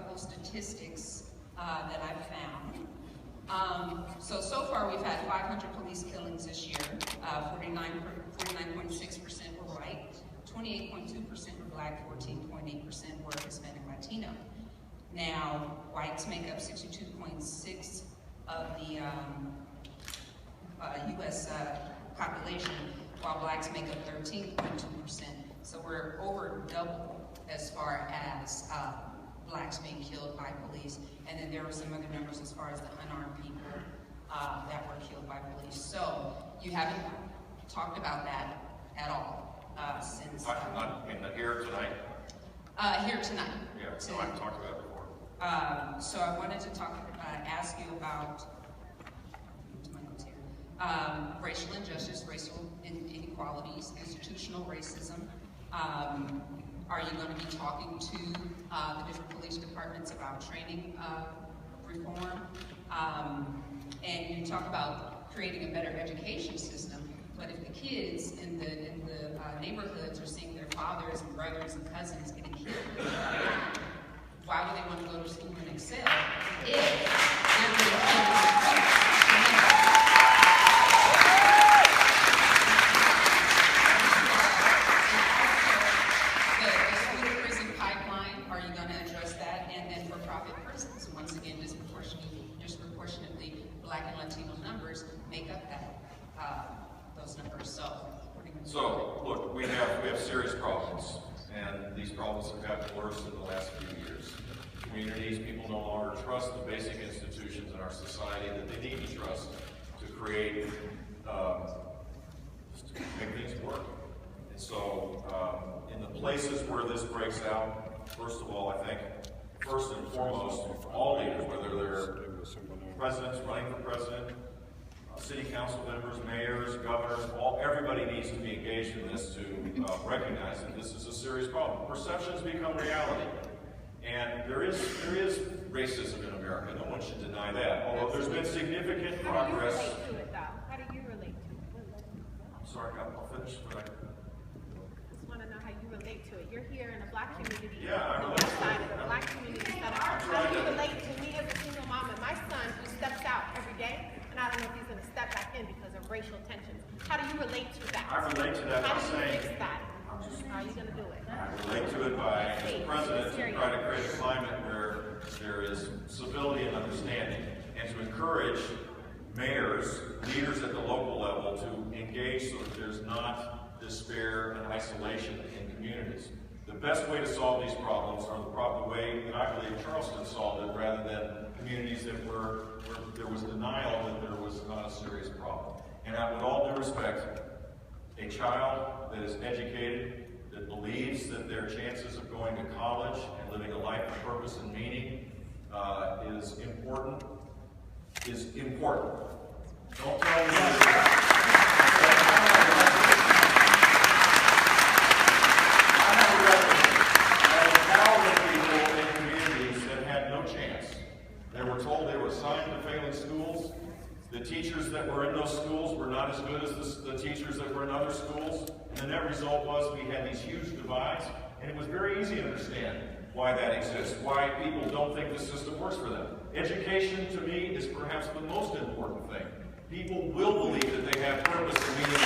couple statistics that I've found. So far we've had 500 police killings this year. 49.6% were white, 28.2% were black, 14.8% were Hispanic Latino. Now, whites make up 62.6% of the U.S. population, while blacks make up 13.2%. So we're over double as far as blacks being killed by police. And then there were some other numbers as far as the unarmed people that were killed by police. So you haven't talked about that at all since... Not here tonight? Here tonight. Yeah, so I've talked about it before. So I wanted to ask you about racial injustice, racial inequalities, institutional racism. Are you going to be talking to the different police departments about training reform? And you talk about creating a better education system, but if the kids in the neighborhoods are seeing their fathers and brothers and cousins getting killed, why would they want to go to school and excel if they're being killed? Disproportionately, black and Latino numbers make up those numbers. So look, we have serious problems, and these problems have gotten worse in the last few years. Communities, people no longer trust the basic institutions in our society that they need to trust to create, to make things work. And so, in the places where this breaks out, first of all, I think, first and foremost, all leaders, whether they're presidents running for president, city council members, mayors, governors, everybody needs to be engaged in this to recognize that this is a serious problem. Perceptions become reality. And there is racism in America. No one should deny that. Although there's been significant progress. How do you relate to it, though? How do you relate to it? I'm sorry, I'll finish. I just want to know how you relate to it. You're here in a black community. Yeah, I on the relate west side of the black community set up. How do you relate to me as a single mom and my son who steps out every day? And I don't know if he's going to step back in because of racial tensions. How do you relate to that? I relate to that by saying, how are you going to do it? I relate to it by, as president, to try to create a climate where there is civility and understanding, and to encourage mayors, leaders at the local level to engage so that there's not despair and isolation in communities. The best way to solve these problems are the way that I believe Charleston solved it, rather than communities where there was denial that there was not a serious problem. And with all due respect, a child that is educated, that believes that their chances of going to college and living a life of purpose and meaning is important. Don't tell me They were told they were assigned to failing schools. The teachers that were in those schools were not as good as the teachers that were in other schools. And the net result was we had these huge divides, and it was very easy to understand why that exists, why people don't think the system works for them. Education, to me, is perhaps the most important thing. People will believe that they have purpose and meaning